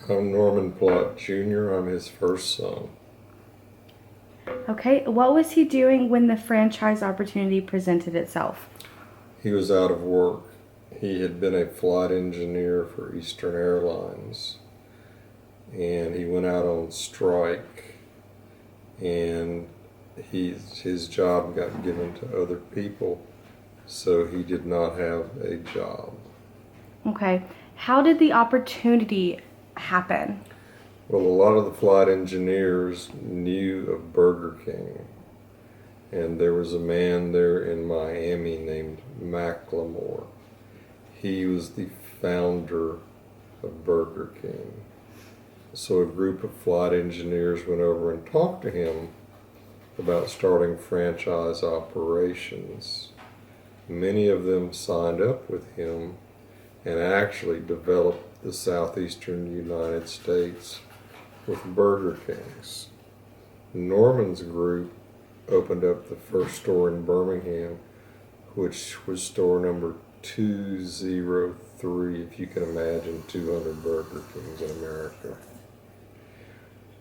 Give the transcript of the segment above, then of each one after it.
I'm Norman Plott Jr. I'm his first son. Okay, what was he doing when the franchise opportunity presented itself? He was out of work. He had been a flight engineer for Eastern Airlines, and he went out on strike, and his job got given to other people, so he did not have a job. Okay, how did the opportunity happen? Well, a lot of the flight engineers knew of Burger King, and there was a man there in Miami named Macklemore. He was the founder of Burger King. So a group of flight engineers went over and talked to him about starting franchise operations. Many of them signed up with him and actually developed the southeastern United States with Burger Kings. Norman's group opened up the first store in Birmingham, which was store number 203, if you can imagine 200 Burger Kings in America.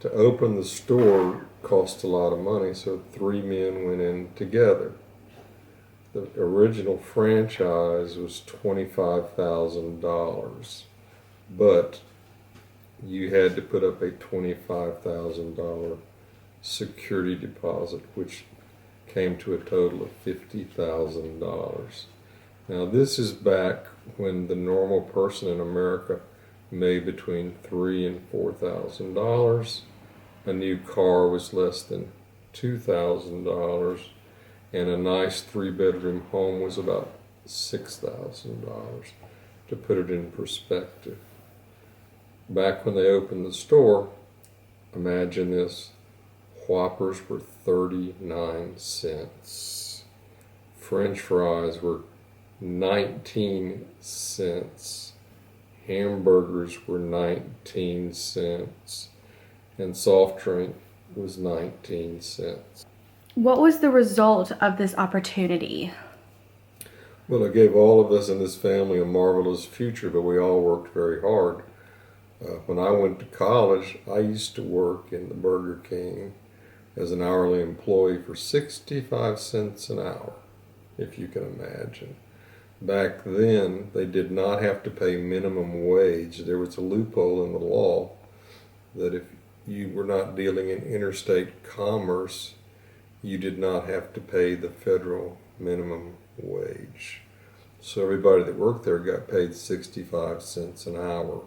To open the store cost a lot of money, so three men went in together. The original franchise was $25,000, but you had to put up a $25,000 security deposit, which came to a total of $50,000. Now, this is back when the normal person in America made between $3,000 and $4,000. A new car was less than $2,000, and a nice three-bedroom home was about $6,000, to put it in perspective. Back when they opened the store, imagine this, Whoppers were 39 cents. French fries were 19 cents. Hamburgers were 19 cents. And soft drink was 19 cents. What was the result of this opportunity? Well, it gave all of us in this family a marvelous future, but we all worked very hard. When I went to college, I used to work in the Burger King as an hourly employee for 65 cents an hour, if you can imagine. Back then, they did not have to pay minimum wage. There was a loophole in the law that if you were not dealing in interstate commerce, you did not have to pay the federal minimum wage. So everybody that worked there got paid 65 cents an hour.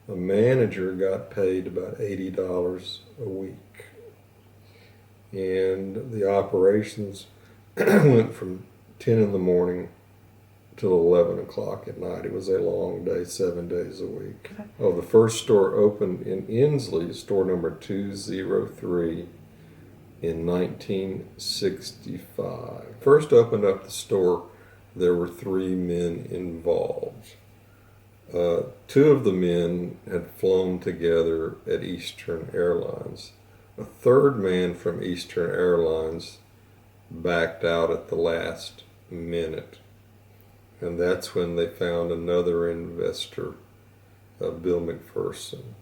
A manager got paid about $80 a week. And the operations went from 10 in the morning till 11 o'clock at night. It was a long day, 7 days a week. Oh, the first store opened in Inslee, store number 203, in 1965. First opened up the store, there were three men involved. Two of the men had flown together at Eastern Airlines. A third man from Eastern Airlines backed out at the last minute. And that's when they found another investor, Bill McPherson.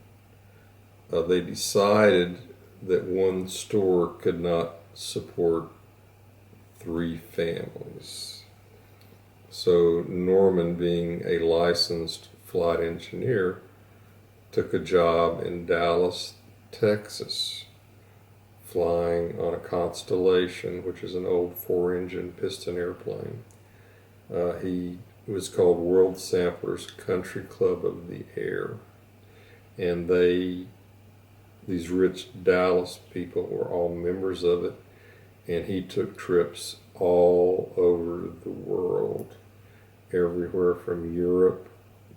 They decided that one store could not support three families. So Norman, being a licensed flight engineer, took a job in Dallas, Texas, flying on a Constellation, which is an old four-engine piston airplane. He was called World Samplers Country Club of the Air. And these rich Dallas people were all members of it. And he took trips all over the world, everywhere from Europe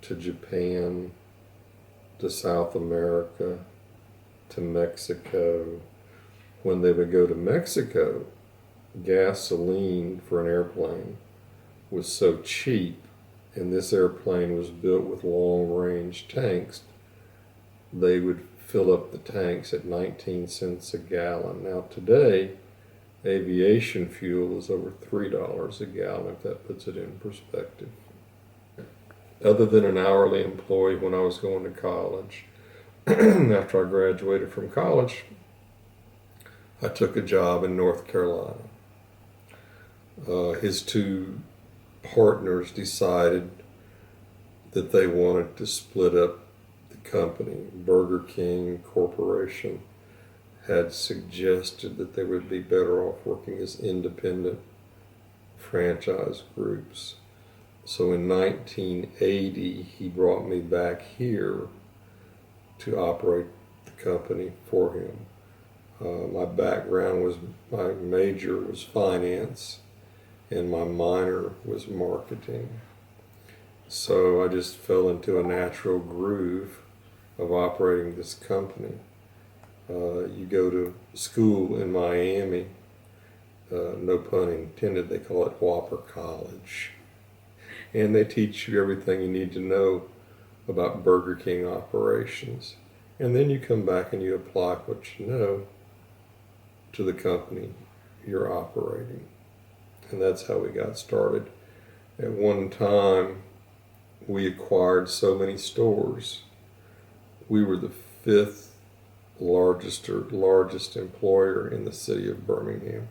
to Japan to South America to Mexico. When they would go to Mexico, gasoline for an airplane was so cheap, and this airplane was built with long-range tanks, they would fill up the tanks at 19 cents a gallon. Now today, aviation fuel is over $3 a gallon, if that puts it in perspective. Other than an hourly employee when I was going to college, after I graduated from college, I took a job in North Carolina. His two partners decided that they wanted to split up the company. Burger King Corporation had suggested that they would be better off working as independent franchise groups. So in 1980, he brought me back here to operate the company for him. My major was finance, and my minor was marketing. So I just fell into a natural groove of operating this company. You go to school in Miami, no pun intended, they call it Whopper College. And they teach you everything you need to know about Burger King operations. And then you come back and you apply what you know to the company you're operating. And that's how we got started. At one time, we acquired so many stores. We were the fifth largest employer in the city of Birmingham.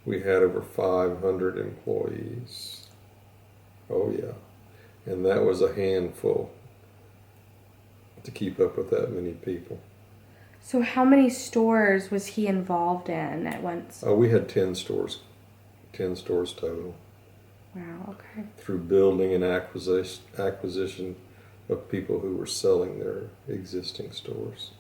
We had over 500 employees. Oh yeah. And that was a handful to keep up with that many people. So how many stores was he involved in at once? We had 10 stores total. Wow, okay. Through building and acquisition of people who were selling their existing stores.